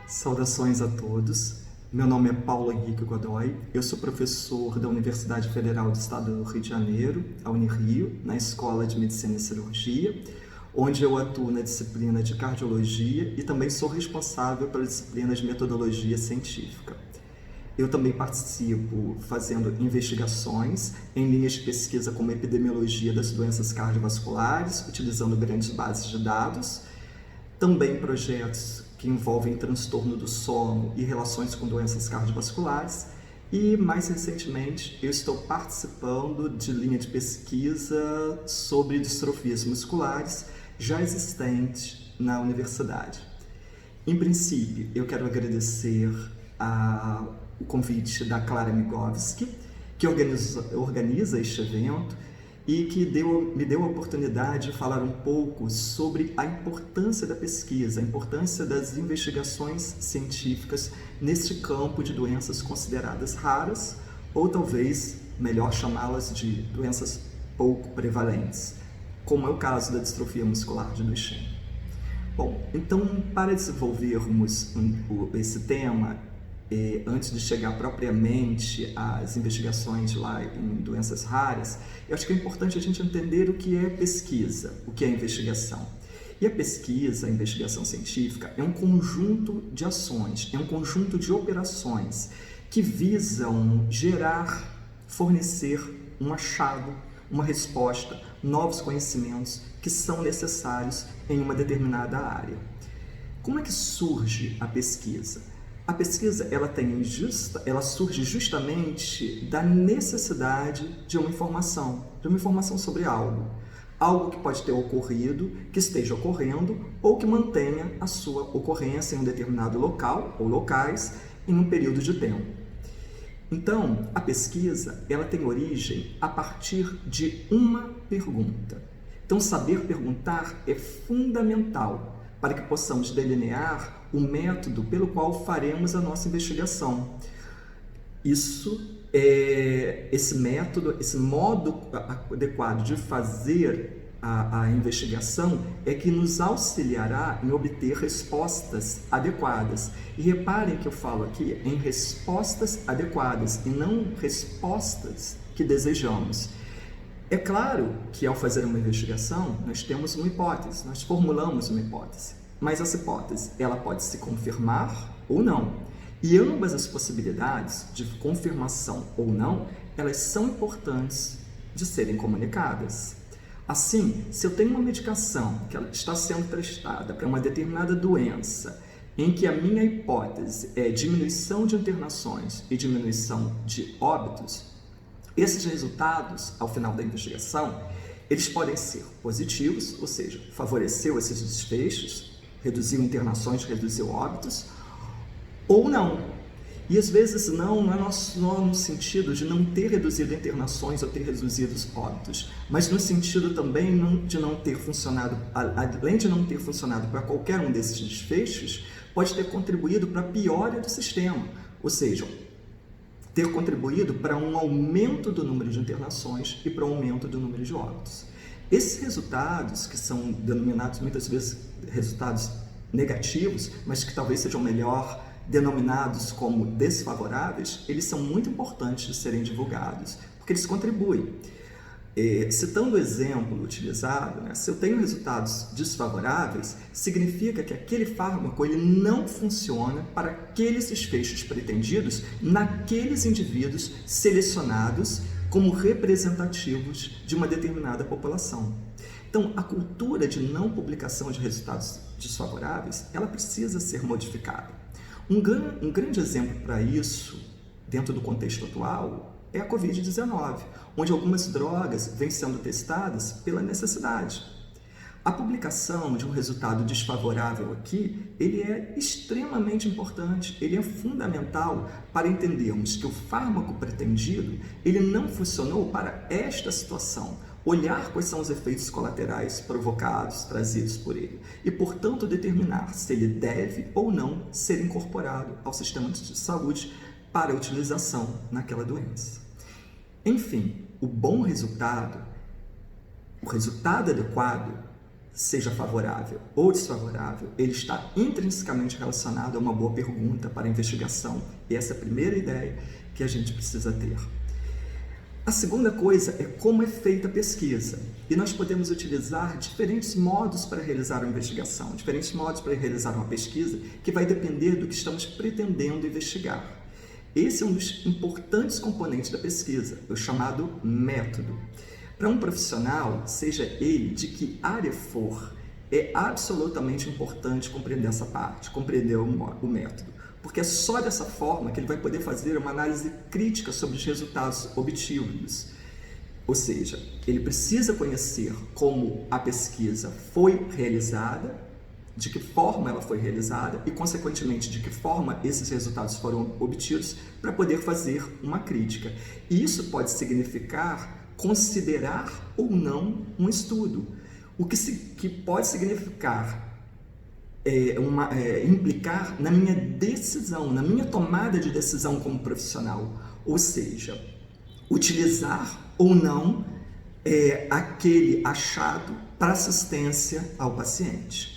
Saudações a todos. Meu nome é Paulo Henrique Godoy. Eu sou professor da Universidade Federal do Estado do Rio de Janeiro, a Unirio, na Escola de Medicina e Cirurgia, onde eu atuo na disciplina de Cardiologia e também sou responsável pela disciplina de Metodologia Científica. Eu também participo fazendo investigações em linhas de pesquisa como epidemiologia das doenças cardiovasculares, utilizando grandes bases de dados, também projetos que envolvem transtorno do sono e relações com doenças cardiovasculares, e mais recentemente eu estou participando de linha de pesquisa sobre distrofias musculares já existente na universidade. Em princípio, eu quero agradecer o convite da Clara Migovski, que organiza este evento e que me deu a oportunidade de falar um pouco sobre a importância da pesquisa, a importância das investigações científicas neste campo de doenças consideradas raras, ou talvez melhor chamá-las de doenças pouco prevalentes, como é o caso da distrofia muscular de Duchenne. Bom, então, para desenvolvermos esse tema, antes de chegar propriamente às investigações lá em doenças raras, eu acho que é importante a gente entender o que é pesquisa, o que é investigação. E a pesquisa, a investigação científica, é um conjunto de ações, é um conjunto de operações que visam gerar, fornecer um achado, uma resposta, novos conhecimentos que são necessários em uma determinada área. Como é que surge a pesquisa? A pesquisa ela surge justamente da necessidade de uma informação sobre algo que pode ter ocorrido, que esteja ocorrendo ou que mantenha a sua ocorrência em um determinado local ou locais em um período de tempo. Então, a pesquisa ela tem origem a partir de uma pergunta. Então, saber perguntar é fundamental para que possamos delinear o método pelo qual faremos a nossa investigação. Esse método, esse modo adequado de fazer a investigação é que nos auxiliará em obter respostas adequadas. E reparem que eu falo aqui em respostas adequadas e não respostas que desejamos. É claro que ao fazer uma investigação, nós temos uma hipótese, nós formulamos uma hipótese, mas essa hipótese ela pode se confirmar ou não. E ambas as possibilidades de confirmação ou não, elas são importantes de serem comunicadas. Assim, se eu tenho uma medicação que ela está sendo prestada para uma determinada doença, em que a minha hipótese é diminuição de internações e diminuição de óbitos, esses resultados, ao final da investigação, eles podem ser positivos, ou seja, favoreceu esses desfechos, reduziu internações, reduziu óbitos, ou não. E às vezes não é no sentido de não ter reduzido internações ou ter reduzido os óbitos, mas no sentido também de não ter funcionado, além de não ter funcionado para qualquer um desses desfechos, pode ter contribuído para a piora do sistema, ou seja, ter contribuído para um aumento do número de internações e para um aumento do número de óbitos. Esses resultados, que são denominados muitas vezes resultados negativos, mas que talvez sejam melhor denominados como desfavoráveis, eles são muito importantes de serem divulgados, porque eles contribuem. Citando o exemplo utilizado, se eu tenho resultados desfavoráveis, significa que aquele fármaco ele não funciona para aqueles desfechos pretendidos naqueles indivíduos selecionados como representativos de uma determinada população. Então, a cultura de não publicação de resultados desfavoráveis, ela precisa ser modificada. Um grande exemplo para isso, dentro do contexto atual, é a Covid-19, onde algumas drogas vêm sendo testadas pela necessidade. A publicação de um resultado desfavorável aqui, ele é extremamente importante, ele é fundamental para entendermos que o fármaco pretendido, ele não funcionou para esta situação, olhar quais são os efeitos colaterais provocados, trazidos por ele, e, portanto, determinar se ele deve ou não ser incorporado ao sistema de saúde para utilização naquela doença. Enfim, o resultado adequado seja favorável ou desfavorável, ele está intrinsecamente relacionado a uma boa pergunta para a investigação. E essa é a primeira ideia que a gente precisa ter. A segunda coisa é como é feita a pesquisa. E nós podemos utilizar diferentes modos para realizar uma investigação, diferentes modos para realizar uma pesquisa, que vai depender do que estamos pretendendo investigar. Esse é um dos importantes componentes da pesquisa, o chamado método. Para um profissional, seja ele de que área for, é absolutamente importante compreender essa parte, compreender o método, porque é só dessa forma que ele vai poder fazer uma análise crítica sobre os resultados obtidos. Ou seja, ele precisa conhecer como a pesquisa foi realizada, de que forma ela foi realizada e, consequentemente, de que forma esses resultados foram obtidos para poder fazer uma crítica. E isso pode significar considerar ou não um estudo, o que pode significar implicar na minha decisão, na minha tomada de decisão como profissional, ou seja, utilizar ou não aquele achado para assistência ao paciente.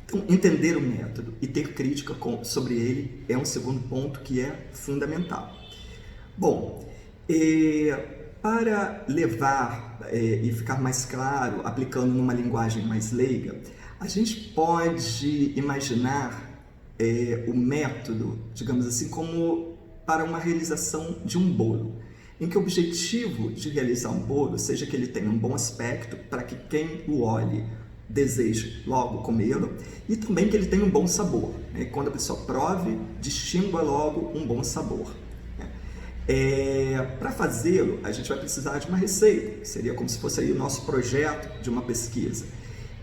Então, entender o método e ter crítica sobre ele é um segundo ponto que é fundamental. Bom, para levar e ficar mais claro, aplicando numa linguagem mais leiga, a gente pode imaginar o método, digamos assim, como para uma realização de um bolo, em que o objetivo de realizar um bolo seja que ele tenha um bom aspecto para que quem o olhe deseje logo comê-lo e também que ele tenha um bom sabor, né? Quando a pessoa prove, distingua logo um bom sabor. Para fazê-lo, a gente vai precisar de uma receita, que seria como se fosse aí o nosso projeto de uma pesquisa,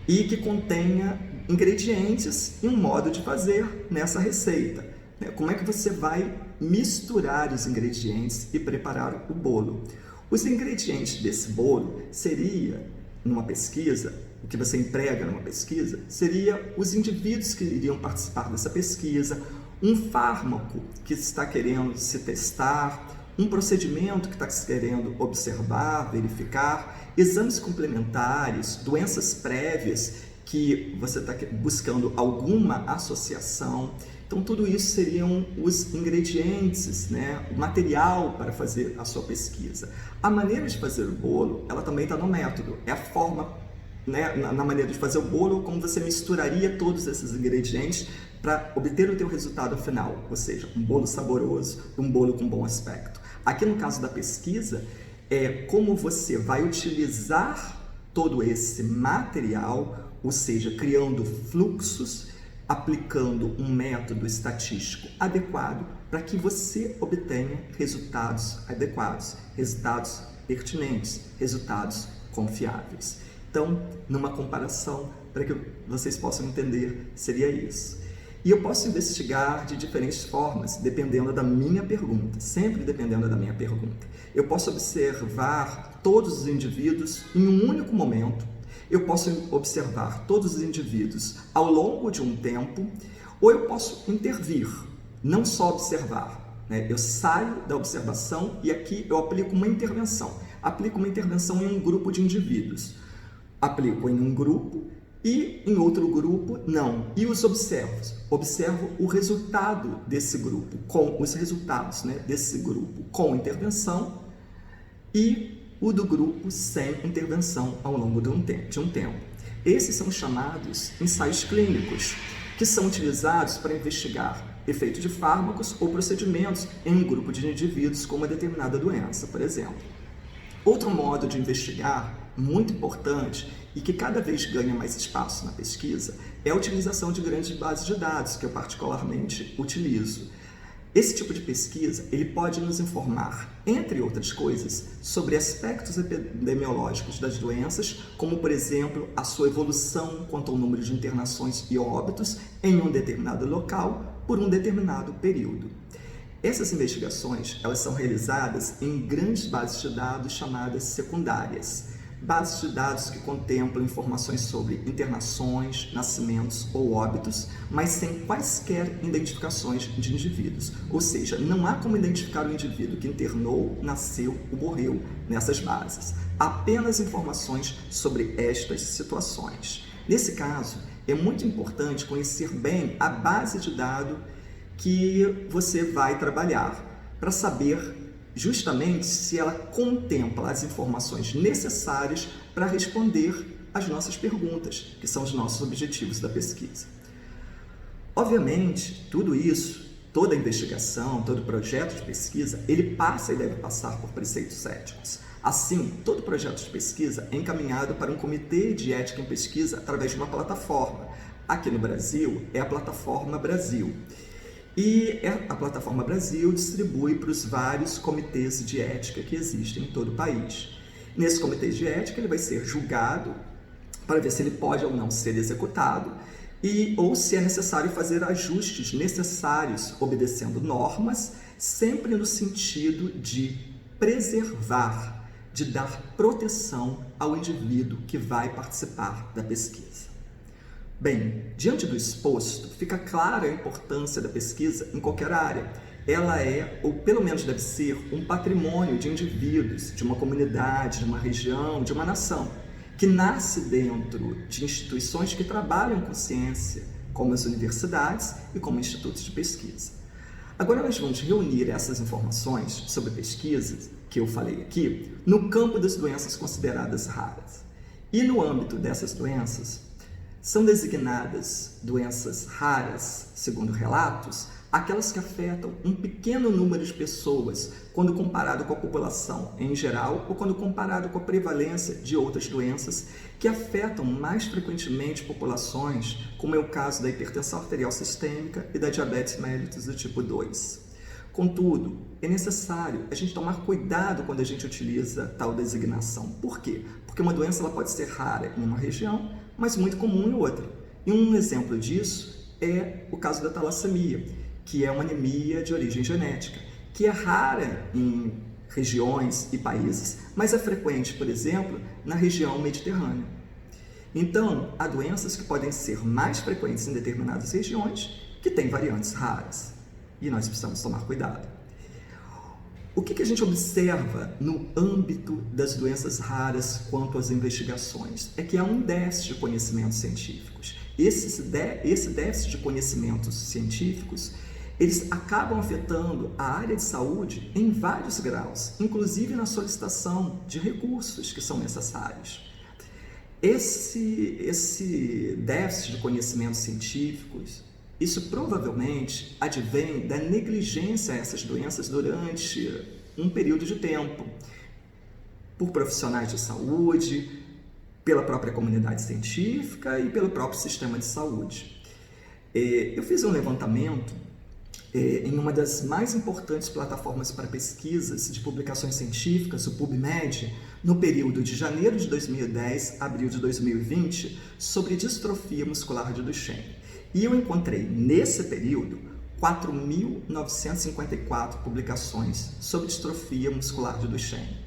e que contenha ingredientes e um modo de fazer nessa receita. Como é que você vai misturar os ingredientes e preparar o bolo? Os ingredientes desse bolo seria, numa pesquisa, o que você emprega numa pesquisa, seria os indivíduos que iriam participar dessa pesquisa, um fármaco que está querendo se testar, um procedimento que está querendo observar, verificar, exames complementares, doenças prévias que você está buscando alguma associação. Então, tudo isso seriam os ingredientes, né? O material para fazer a sua pesquisa. A maneira de fazer o bolo, ela também está no método, é a forma, né, na maneira de fazer o bolo, como você misturaria todos esses ingredientes para obter o teu resultado final, ou seja, um bolo saboroso, um bolo com bom aspecto. Aqui no caso da pesquisa, é como você vai utilizar todo esse material, ou seja, criando fluxos, aplicando um método estatístico adequado para que você obtenha resultados adequados, resultados pertinentes, resultados confiáveis. Então, numa comparação, para que vocês possam entender, seria isso. E eu posso investigar de diferentes formas, dependendo da minha pergunta, sempre dependendo da minha pergunta. Eu posso observar todos os indivíduos em um único momento, eu posso observar todos os indivíduos ao longo de um tempo, ou eu posso intervir, não só observar, né? Eu saio da observação e aqui eu aplico uma intervenção. Aplico uma intervenção em um grupo de indivíduos. Aplico em um grupo e em outro grupo não. E os observo. Observo o resultado desse grupo, com os resultados, né, desse grupo com intervenção e o do grupo sem intervenção ao longo de um tempo. Esses são chamados ensaios clínicos, que são utilizados para investigar efeito de fármacos ou procedimentos em um grupo de indivíduos com uma determinada doença, por exemplo. Outro modo de investigar, muito importante e que cada vez ganha mais espaço na pesquisa, é a utilização de grandes bases de dados, que eu particularmente utilizo. Esse tipo de pesquisa, ele pode nos informar, entre outras coisas, sobre aspectos epidemiológicos das doenças, como, por exemplo, a sua evolução quanto ao número de internações e óbitos em um determinado local por um determinado período. Essas investigações, elas são realizadas em grandes bases de dados chamadas secundárias. Bases de dados que contemplam informações sobre internações, nascimentos ou óbitos, mas sem quaisquer identificações de indivíduos. Ou seja, não há como identificar o indivíduo que internou, nasceu ou morreu nessas bases. apenas informações sobre estas situações. Nesse caso, é muito importante conhecer bem a base de dados que você vai trabalhar, para saber justamente se ela contempla as informações necessárias para responder às nossas perguntas, que são os nossos objetivos da pesquisa. Obviamente, tudo isso, toda investigação, todo projeto de pesquisa, ele passa e deve passar por preceitos éticos. Assim, todo projeto de pesquisa é encaminhado para um comitê de ética em pesquisa através de uma plataforma. Aqui no Brasil, é a Plataforma Brasil. E a Plataforma Brasil distribui para os vários comitês de ética que existem em todo o país. Nesse comitê de ética, ele vai ser julgado para ver se ele pode ou não ser executado ou se é necessário fazer ajustes necessários, obedecendo normas, sempre no sentido de preservar, de dar proteção ao indivíduo que vai participar da pesquisa. Bem, diante do exposto, fica clara a importância da pesquisa em qualquer área. Ela é, ou pelo menos deve ser, um patrimônio de indivíduos, de uma comunidade, de uma região, de uma nação, que nasce dentro de instituições que trabalham com ciência, como as universidades e como institutos de pesquisa. Agora nós vamos reunir essas informações sobre pesquisas que eu falei aqui no campo das doenças consideradas raras. E no âmbito dessas doenças, são designadas doenças raras, segundo relatos, aquelas que afetam um pequeno número de pessoas quando comparado com a população em geral ou quando comparado com a prevalência de outras doenças que afetam mais frequentemente populações, como é o caso da hipertensão arterial sistêmica e da diabetes mellitus do tipo 2. Contudo, é necessário a gente tomar cuidado quando a gente utiliza tal designação. Por quê? Porque uma doença ela pode ser rara em uma região, mas muito comum em outra. E um exemplo disso é o caso da talassemia, que é uma anemia de origem genética, que é rara em regiões e países, mas é frequente, por exemplo, na região mediterrânea. Então, há doenças que podem ser mais frequentes em determinadas regiões, que têm variantes raras, e nós precisamos tomar cuidado. O que a gente observa no âmbito das doenças raras quanto às investigações? É que há um déficit de conhecimentos científicos. Esse déficit de conhecimentos científicos, eles acabam afetando a área de saúde em vários graus, inclusive na solicitação de recursos que são necessários. Esse déficit de conhecimentos científicos, isso provavelmente advém da negligência a essas doenças durante um período de tempo, por profissionais de saúde, pela própria comunidade científica e pelo próprio sistema de saúde. Eu fiz um levantamento em uma das mais importantes plataformas para pesquisas de publicações científicas, o PubMed, no período de janeiro de 2010 a abril de 2020, sobre distrofia muscular de Duchenne. E eu encontrei, nesse período, 4.954 publicações sobre distrofia muscular de Duchenne,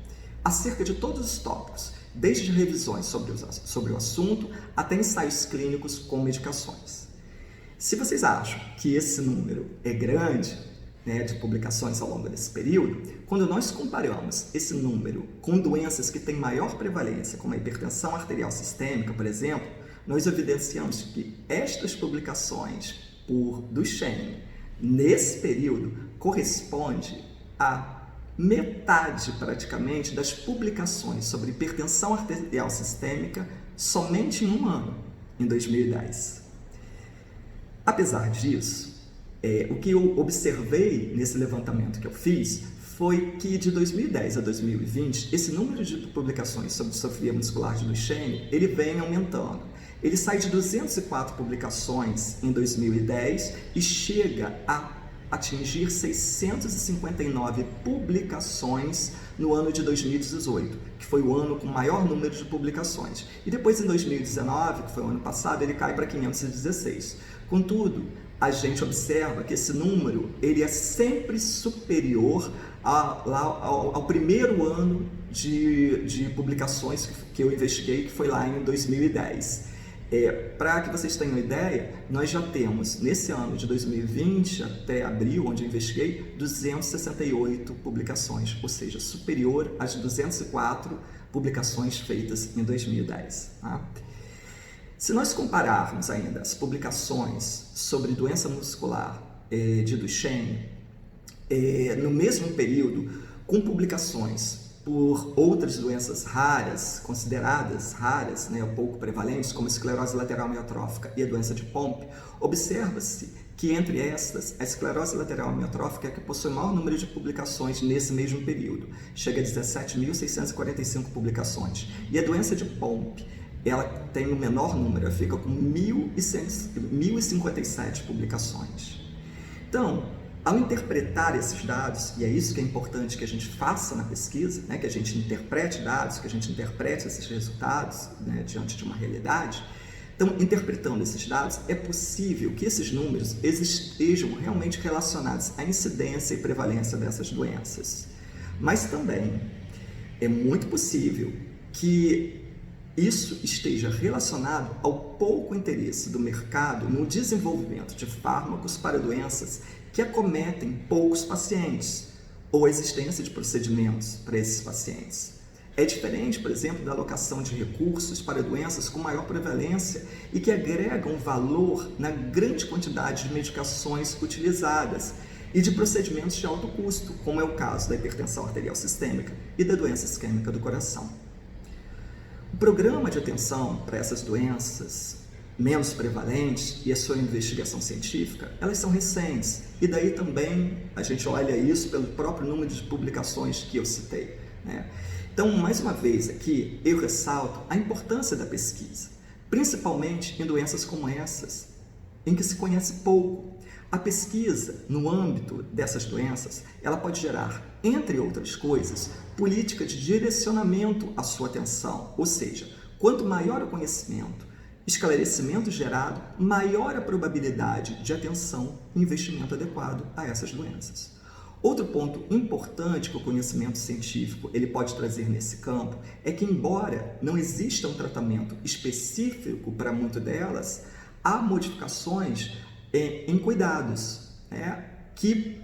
acerca de todos os tópicos, desde revisões sobre o assunto até ensaios clínicos com medicações. Se vocês acham que esse número é grande, de publicações ao longo desse período, quando nós comparamos esse número com doenças que têm maior prevalência, como a hipertensão arterial sistêmica, por exemplo, nós evidenciamos que estas publicações por Duchenne, nesse período, corresponde a metade, praticamente, das publicações sobre hipertensão arterial sistêmica somente em um ano, em 2010. Apesar disso, o que eu observei nesse levantamento que eu fiz foi que de 2010 a 2020, esse número de publicações sobre distrofia muscular de Duchenne, ele vem aumentando. Ele sai de 204 publicações em 2010 e chega a atingir 659 publicações no ano de 2018, que foi o ano com maior número de publicações. E depois, em 2019, que foi o ano passado, ele cai para 516. Contudo, a gente observa que esse número ele é sempre superior ao primeiro ano de publicações que eu investiguei, que foi lá em 2010. Para que vocês tenham ideia, nós já temos, nesse ano de 2020, até abril, onde eu investiguei, 268 publicações, ou seja, superior às 204 publicações feitas em 2010. Tá? Se nós compararmos ainda as publicações sobre doença muscular de Duchenne, no mesmo período, com publicações por outras doenças raras, consideradas raras, pouco prevalentes, como a esclerose lateral amiotrófica e a doença de Pompe, observa-se que entre estas, a esclerose lateral amiotrófica é a que possui o maior número de publicações nesse mesmo período, chega a 17.645 publicações, e a doença de Pompe, ela tem o menor número, ela fica com 1.057 publicações. Então, ao interpretar esses dados, e é isso que é importante que a gente faça na pesquisa, que a gente interprete dados, que a gente interprete esses resultados diante de uma realidade, então, interpretando esses dados, é possível que esses números estejam realmente relacionados à incidência e prevalência dessas doenças. Mas também é muito possível que isso esteja relacionado ao pouco interesse do mercado no desenvolvimento de fármacos para doenças que acometem poucos pacientes, ou a existência de procedimentos para esses pacientes. É diferente, por exemplo, da alocação de recursos para doenças com maior prevalência e que agregam valor na grande quantidade de medicações utilizadas e de procedimentos de alto custo, como é o caso da hipertensão arterial sistêmica e da doença isquêmica do coração. O programa de atenção para essas doenças menos prevalentes e a sua investigação científica, elas são recentes. E daí também a gente olha isso pelo próprio número de publicações que eu citei. Então, mais uma vez aqui, eu ressalto a importância da pesquisa, principalmente em doenças como essas, em que se conhece pouco. A pesquisa, no âmbito dessas doenças, ela pode gerar, entre outras coisas, política de direcionamento à sua atenção, ou seja, quanto maior o conhecimento, esclarecimento gerado, maior a probabilidade de atenção e investimento adequado a essas doenças. Outro ponto importante que o conhecimento científico ele pode trazer nesse campo é que, embora não exista um tratamento específico para muitas delas, há modificações em cuidados, que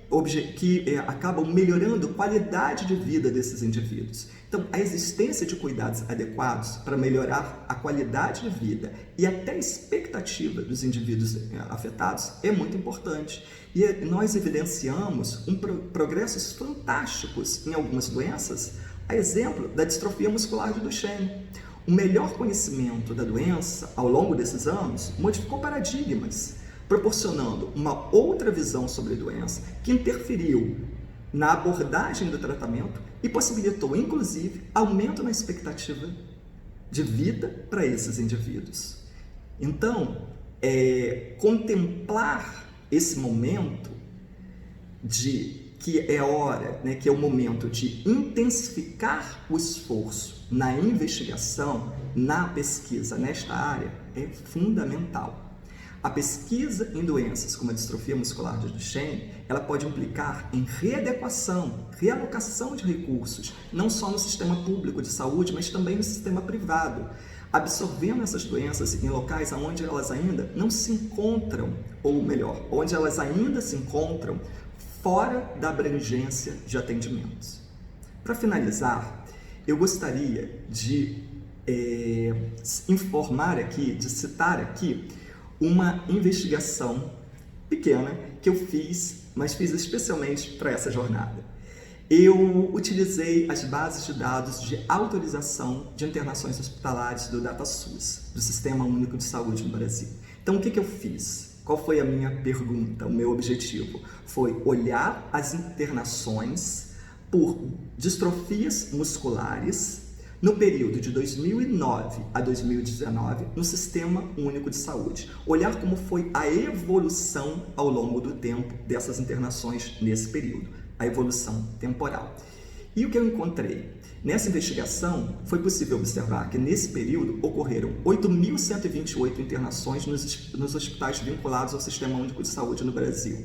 acabam melhorando a qualidade de vida desses indivíduos. Então, a existência de cuidados adequados para melhorar a qualidade de vida e até a expectativa dos indivíduos afetados é muito importante. E nós evidenciamos progressos fantásticos em algumas doenças, a exemplo da distrofia muscular de Duchenne. O melhor conhecimento da doença ao longo desses anos modificou paradigmas, proporcionando uma outra visão sobre a doença que interferiu na abordagem do tratamento e possibilitou, inclusive, aumento na expectativa de vida para esses indivíduos. Então, contemplar esse momento que é hora, que é o momento de intensificar o esforço na investigação, na pesquisa nesta área, é fundamental. A pesquisa em doenças como a distrofia muscular de Duchenne, ela pode implicar em readequação, realocação de recursos, não só no sistema público de saúde, mas também no sistema privado, absorvendo essas doenças em locais onde elas ainda não se encontram, ou melhor, onde elas ainda se encontram fora da abrangência de atendimentos. Para finalizar, eu gostaria de informar aqui, de citar aqui, uma investigação pequena que eu fiz, mas fiz especialmente para essa jornada. Eu utilizei as bases de dados de autorização de internações hospitalares do DataSUS, do Sistema Único de Saúde no Brasil. Então, o que eu fiz? Qual foi a minha pergunta, o meu objetivo? Foi olhar as internações por distrofias musculares no período de 2009 a 2019, no Sistema Único de Saúde. Olhar como foi a evolução ao longo do tempo dessas internações nesse período, a evolução temporal. E o que eu encontrei? Nessa investigação, foi possível observar que nesse período ocorreram 8.128 internações nos hospitais vinculados ao Sistema Único de Saúde no Brasil.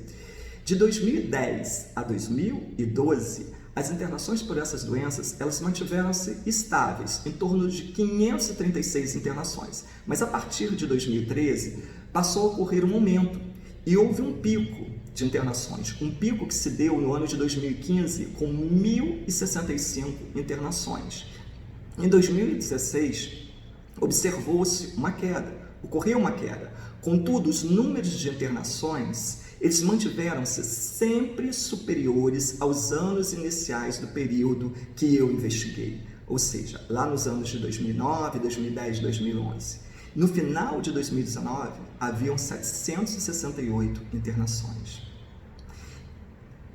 De 2010 a 2012, as internações por essas doenças, elas mantiveram-se estáveis, em torno de 536 internações. Mas a partir de 2013, passou a ocorrer um aumento e houve um pico de internações. Um pico que se deu no ano de 2015 com 1.065 internações. Em 2016, observou-se uma queda, ocorreu uma queda. Contudo, os números de internações, eles mantiveram-se sempre superiores aos anos iniciais do período que eu investiguei, ou seja, lá nos anos de 2009, 2010, 2011. No final de 2019, haviam 768 internações.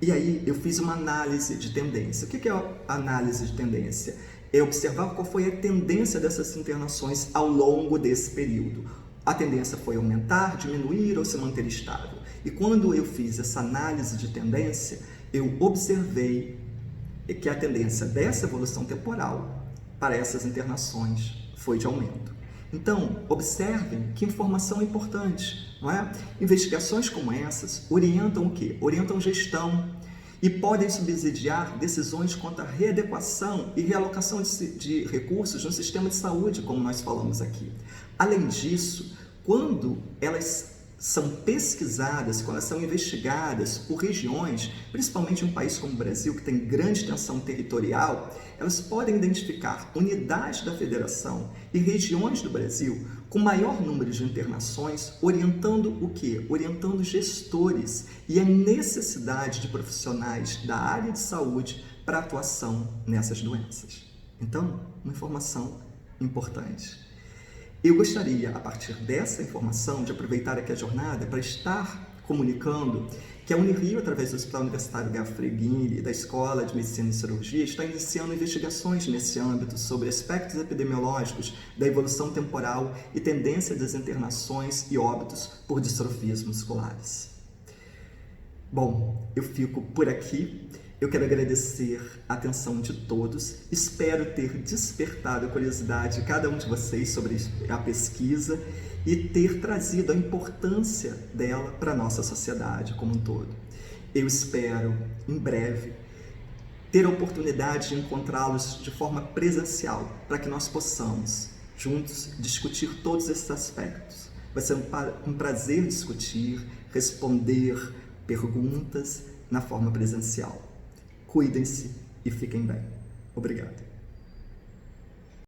E aí eu fiz uma análise de tendência. O que é a análise de tendência? É observar qual foi a tendência dessas internações ao longo desse período. A tendência foi aumentar, diminuir ou se manter estável. E quando eu fiz essa análise de tendência, eu observei que a tendência dessa evolução temporal para essas internações foi de aumento. Então, observem que informação importante, não é? Investigações como essas orientam o quê? Orientam gestão e podem subsidiar decisões quanto à readequação e realocação de recursos no sistema de saúde, como nós falamos aqui. Além disso, quando elas são pesquisadas, quando elas são investigadas por regiões, principalmente em um país como o Brasil, que tem grande tensão territorial, elas podem identificar unidades da federação e regiões do Brasil com maior número de internações, orientando o quê? Orientando gestores e a necessidade de profissionais da área de saúde para atuação nessas doenças. Então, uma informação importante. Eu gostaria, a partir dessa informação, de aproveitar aqui a jornada para estar comunicando que a Unirio, através do Hospital Universitário Gafreguini e da Escola de Medicina e Cirurgia, está iniciando investigações nesse âmbito sobre aspectos epidemiológicos da evolução temporal e tendência das internações e óbitos por distrofias musculares. Bom, eu fico por aqui. Eu quero agradecer a atenção de todos, espero ter despertado a curiosidade de cada um de vocês sobre a pesquisa e ter trazido a importância dela para a nossa sociedade como um todo. Eu espero, em breve, ter a oportunidade de encontrá-los de forma presencial, para que nós possamos, juntos, discutir todos esses aspectos. Vai ser um prazer discutir, responder perguntas na forma presencial. Cuidem-se e fiquem bem. Obrigado.